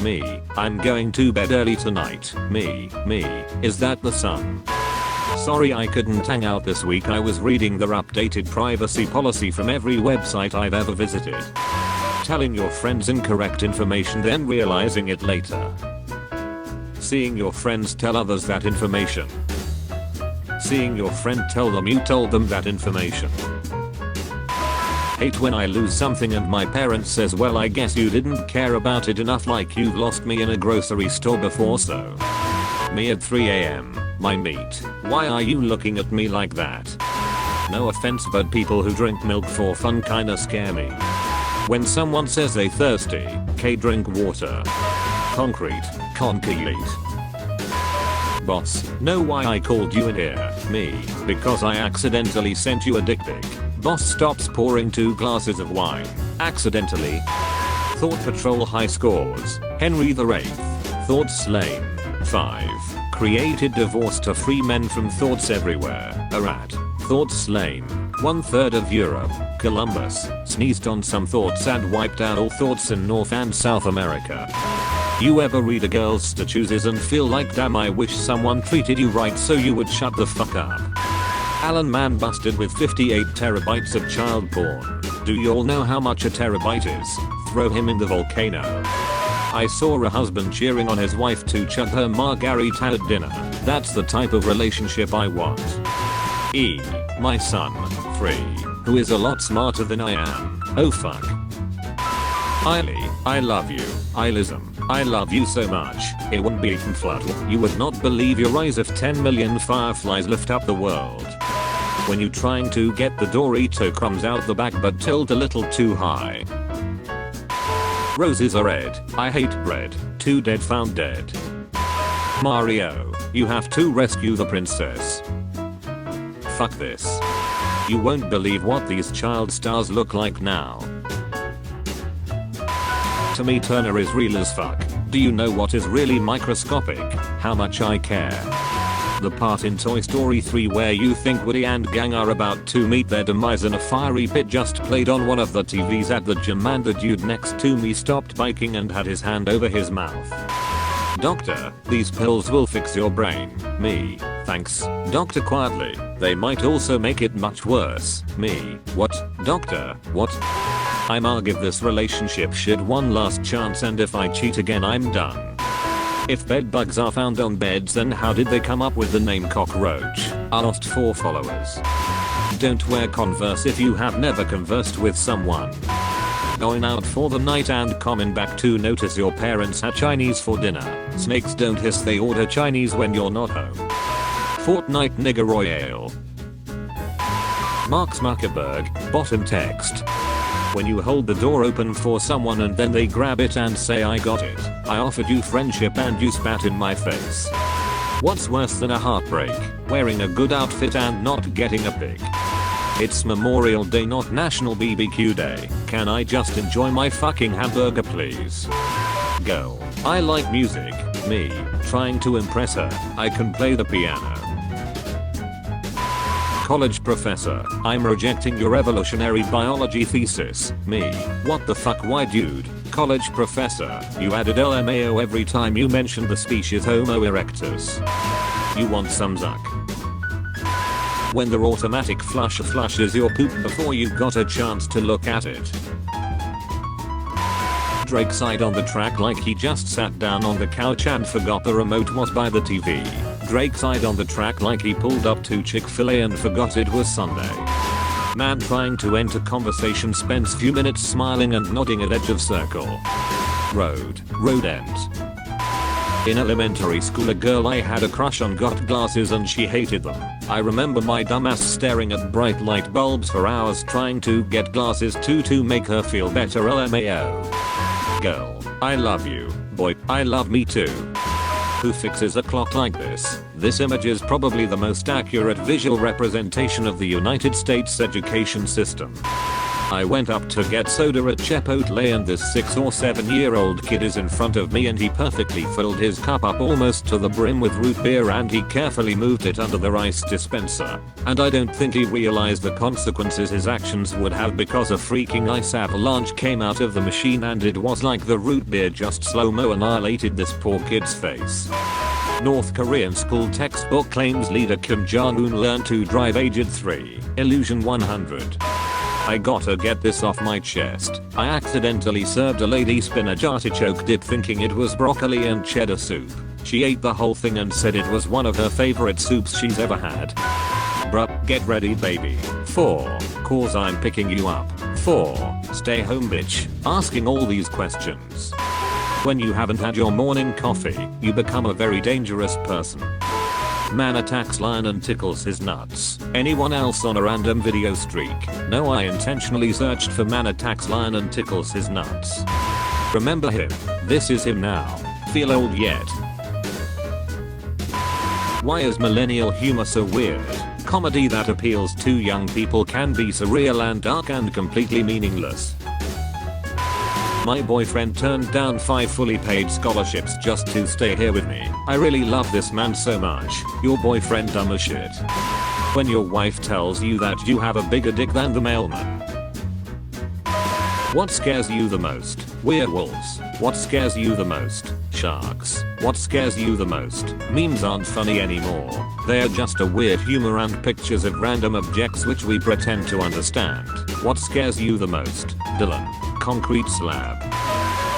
Me. I'm going to bed early tonight. Me. Is that the sun? Sorry I couldn't hang out this week. I was reading their updated privacy policy from every website I've ever visited. Telling your friends incorrect information then realizing it later. Seeing your friends tell others that information. Seeing your friend tell them you told them that information. Hate when I lose something and my parents says, well, I guess you didn't care about it enough, like you've lost me in a grocery store before. So me at 3 AM, my meat. Why are you looking at me like that? No offense, but people who drink milk for fun kinda scare me. When someone says they thirsty, drink water. Concrete. Boss, know why I called you in here? Me. Because I accidentally sent you a dick pic. Boss stops pouring 2 glasses of wine. Accidentally. Thought Patrol high scores. Henry VIII. Thoughts lame. 5. Created divorce to free men from thoughts everywhere. A rat. Thoughts lame. 1/3 of Europe. Columbus. Sneezed on some thoughts and wiped out all thoughts in North and South America. You ever read a girl's statuses and feel like, damn, I wish someone treated you right so you would shut the fuck up? Alan man busted with 58 terabytes of child porn. Do y'all know how much a terabyte is? Throw him in the volcano. I saw a husband cheering on his wife to chug her margarita at dinner. That's the type of relationship I want. E. My son, 3, who is a lot smarter than I am. Oh fuck. Eily, I love you. Eilism, I love you so much. It wouldn't be even flat. You would not believe your eyes if 10 million fireflies lift up the world. When you trying to get the Dorito crumbs out the back but tilt a little too high. Roses are red. I hate bread. 2 dead found dead. Mario, you have to rescue the princess. Fuck this. You won't believe what these child stars look like now. To me, Turner is real as fuck. Do you know what is really microscopic? How much I care. The part in Toy Story 3 where you think Woody and gang are about to meet their demise in a fiery pit just played on one of the TVs at the gym, and the dude next to me stopped biking and had his hand over his mouth. Doctor, these pills will fix your brain. Me. Thanks. Doctor quietly. They might also make it much worse. Me. What? Doctor, what? I'ma give this relationship shit one last chance, and if I cheat again I'm done. If bed bugs are found on beds, then how did they come up with the name cockroach? I lost 4 followers. Don't wear Converse if you have never conversed with someone. Going out for the night and coming back to notice your parents had Chinese for dinner. Snakes don't hiss, they order Chinese when you're not home. Fortnite nigger royale. Mark Zuckerberg, bottom text. When you hold the door open for someone and then they grab it and say, I got it. I offered you friendship and you spat in my face. What's worse than a heartbreak? Wearing a good outfit and not getting a pic. It's Memorial Day, not National BBQ Day. Can I just enjoy my fucking hamburger please? Girl, I like music. Me, trying to impress her. I can play the piano. College professor, I'm rejecting your evolutionary biology thesis. Me, what the fuck, why dude? College professor, you added LMAO every time you mentioned the species Homo erectus. You want some Zuck? When the automatic flusher flushes your poop before you got a chance to look at it. Drake sighed on the track like he just sat down on the couch and forgot the remote was by the TV. Drake sighed on the track like he pulled up to Chick-fil-A and forgot it was Sunday. Man trying to enter conversation spends few minutes smiling and nodding at edge of circle. Road end. In elementary school, a girl I had a crush on got glasses and she hated them. I remember my dumbass staring at bright light bulbs for hours trying to get glasses to make her feel better. LMAO. Girl, I love you. Boy, I love me too. Who fixes a clock like this? This image is probably the most accurate visual representation of the United States education system. I went up to get soda at Chipotle and this 6 or 7-year-old kid is in front of me and he perfectly filled his cup up almost to the brim with root beer and he carefully moved it under the ice dispenser. And I don't think he realized the consequences his actions would have because a freaking ice avalanche came out of the machine and it was like the root beer just slow-mo annihilated this poor kid's face. North Korean school textbook claims leader Kim Jong-un learned to drive aged 3. Illusion 100. I gotta get this off my chest. I accidentally served a lady spinach artichoke dip thinking it was broccoli and cheddar soup. She ate the whole thing and said it was one of her favorite soups she's ever had. Bruh, get ready baby. 4. Cause I'm picking you up. 4. Stay home bitch. Asking all these questions. When you haven't had your morning coffee, you become a very dangerous person. Man attacks lion and tickles his nuts. Anyone else on a random video streak? No, I intentionally searched for man attacks lion and tickles his nuts. Remember him. This is him now. Feel old yet? Why is millennial humor so weird? Comedy that appeals to young people can be surreal and dark and completely meaningless. My boyfriend turned down 5 fully paid scholarships just to stay here with me. I really love this man so much. Your boyfriend dumb as shit. When your wife tells you that you have a bigger dick than the mailman. What scares you the most? Werewolves. What scares you the most? Sharks. What scares you the most? Memes aren't funny anymore. They are just a weird humor and pictures of random objects which we pretend to understand. What scares you the most? Dylan. Concrete slab.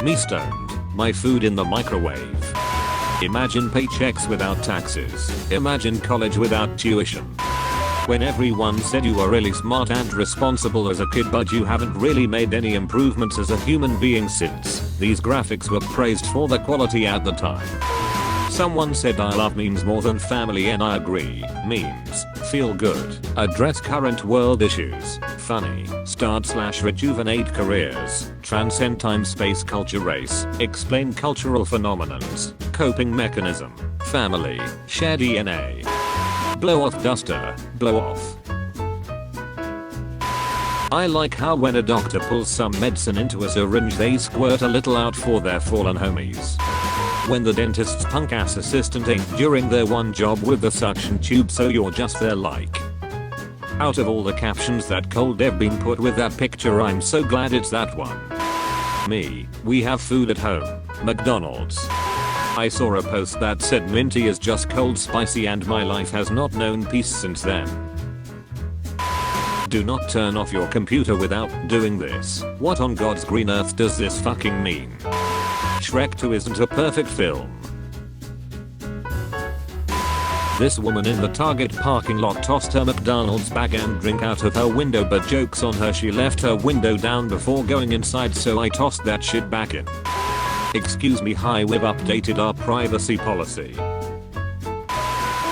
Me stoned. My food in the microwave. Imagine paychecks without taxes. Imagine college without tuition. When everyone said you were really smart and responsible as a kid but you haven't really made any improvements as a human being since. These graphics were praised for the quality at the time. Someone said I love memes more than family and I agree. Memes feel good, address current world issues, funny, start/rejuvenate careers, transcend time space culture race, explain cultural phenomenons, coping mechanism, family, share DNA. Blow off duster, blow off. I like how when a doctor pulls some medicine into a syringe they squirt a little out for their fallen homies. When the dentist's punk ass assistant ain't doing their one job with the suction tube so you're just there like. Out of all the captions that cold have been put with that picture I'm so glad it's that one. Me, we have food at home, McDonald's. I saw a post that said minty is just cold spicy and my life has not known peace since then. Do not turn off your computer without doing this. What on God's green earth does this fucking mean? Shrek 2 isn't a perfect film. This woman in the Target parking lot tossed her McDonald's bag and drink out of her window but jokes on her she left her window down before going inside so I tossed that shit back in. Excuse me hi we've updated our privacy policy.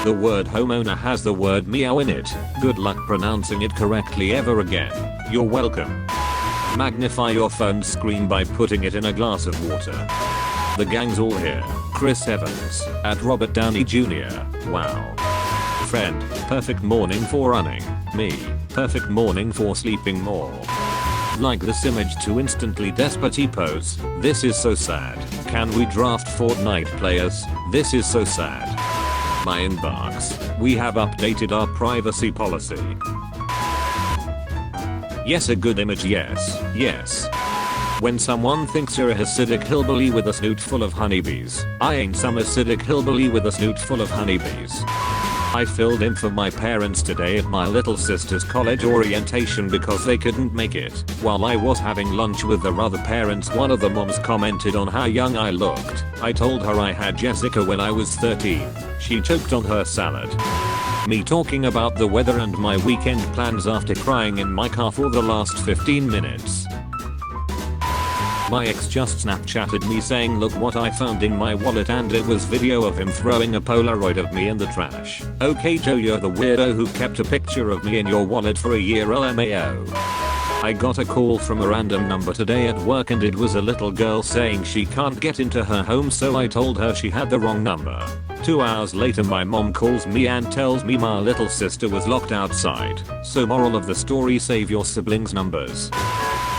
The word homeowner has the word meow in it. Good luck pronouncing it correctly ever again. You're welcome. Magnify your phone screen by putting it in a glass of water. The gang's all here. Chris Evans, at Robert Downey Jr. Wow. Friend, perfect morning for running. Me, perfect morning for sleeping more. Like this image to instantly desperate pose. This is so sad. Can we draft Fortnite players? This is so sad. My inbox. We have updated our privacy policy. Yes, a good image, yes, yes. When someone thinks you're a Hasidic hillbilly with a snoot full of honeybees, I ain't some Hasidic hillbilly with a snoot full of honeybees. I filled in for my parents today at my little sister's college orientation because they couldn't make it. While I was having lunch with their other parents, one of the moms commented on how young I looked. I told her I had Jessica when I was 13. She choked on her salad. Me talking about the weather and my weekend plans after crying in my car for the last 15 minutes. My ex just Snapchatted me saying look what I found in my wallet and it was video of him throwing a Polaroid of me in the trash. Okay Joe, you're the weirdo who kept a picture of me in your wallet for a year LMAO. I got a call from a random number today at work and it was a little girl saying she can't get into her home, so I told her she had the wrong number. 2 hours later my mom calls me and tells me my little sister was locked outside. So moral of the story, save your siblings' numbers.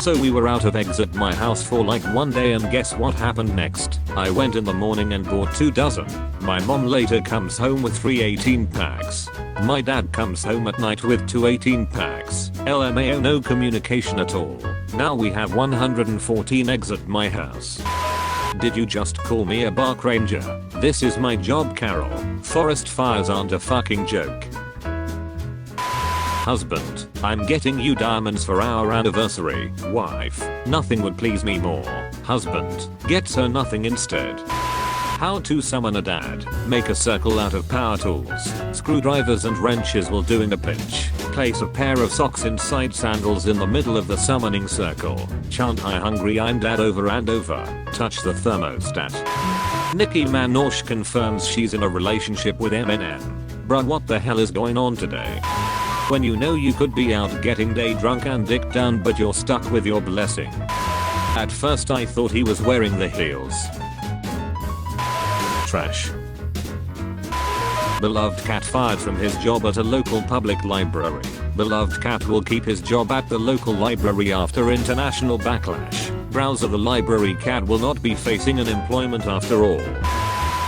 So we were out of eggs at my house for like one day, and guess what happened next? I went in the morning and bought 2 dozen. My mom later comes home with 3 18 packs. My dad comes home at night with 2 18 packs. LMAO, no communication at all. Now we have 114 eggs at my house. Did you just call me a bark ranger? This is my job, Carol. Forest fires aren't a fucking joke. Husband, I'm getting you diamonds for our anniversary. Wife, nothing would please me more. Husband, gets her nothing instead. How to summon a dad. Make a circle out of power tools. Screwdrivers and wrenches will do in a pinch. Place a pair of socks inside sandals in the middle of the summoning circle. Chant "Hi hungry I'm dad" over and over. Touch the thermostat. Nicki Minaj confirms she's in a relationship with Eminem. Bruh, what the hell is going on today? When you know you could be out getting day drunk and dick down, but you're stuck with your blessing. At first I thought he was wearing the heels. Trash. Beloved cat fired from his job at a local public library. Beloved cat will keep his job at the local library after international backlash. Browser, the library cat will not be facing unemployment after all.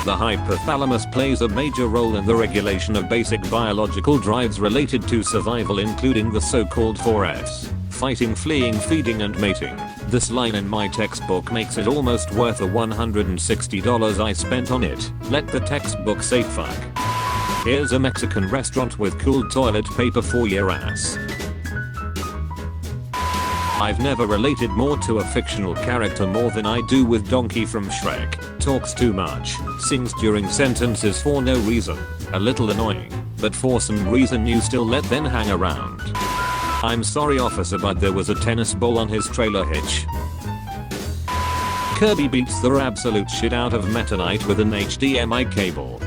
The hypothalamus plays a major role in the regulation of basic biological drives related to survival, including the so-called 4Fs: fighting, fleeing, feeding, and mating. This line in my textbook makes it almost worth the $160 I spent on it. Let the textbook say fuck. Here's a Mexican restaurant with cool toilet paper for your ass. I've never related more to a fictional character more than I do with Donkey from Shrek. Talks too much, sings during sentences for no reason, a little annoying, but for some reason you still let them hang around. I'm sorry officer, but there was a tennis ball on his trailer hitch. Kirby beats the absolute shit out of Meta Knight with an HDMI cable.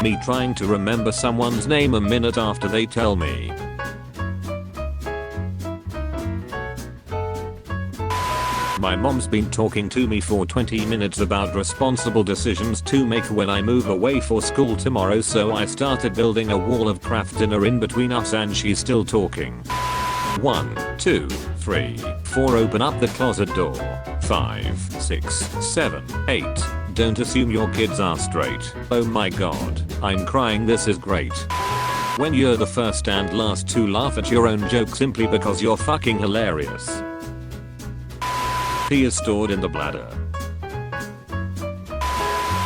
Me trying to remember someone's name a minute after they tell me. My mom's been talking to me for 20 minutes about responsible decisions to make when I move away for school tomorrow, so I started building a wall of craft dinner in between us and she's still talking. 1, 2, 3, 4, open up the closet door. 5, 6, 7, 8. Don't assume your kids are straight. Oh my god, I'm crying, this is great. When you're the first and last to laugh at your own joke simply because you're fucking hilarious. Pee is stored in the bladder.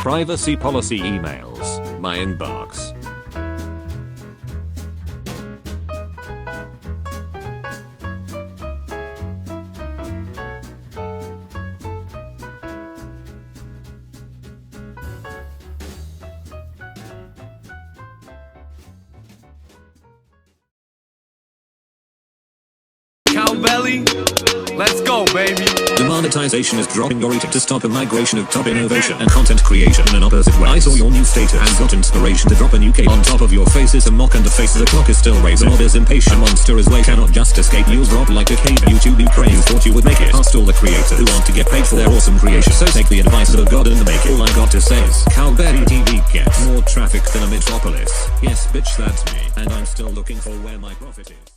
Privacy policy emails. My inbox. Cowbelly, let's go, baby. Demonetization is dropping your rating to stop a migration of top innovation and content creation in an opposite way. I saw your new status and got inspiration to drop a new cape. On top of your face is a mock and the face of the clock is still raising. The mob is impatient. A monster is late, cannot just escape. News drop like a cave. YouTube Ukraine, you thought you would make it. Asked all the creators who want to get paid for their awesome creation. So take the advice of God and make it. All I got to say is Cowbelly TV gets more traffic than a metropolis. Yes bitch, that's me. And I'm still looking for where my profit is.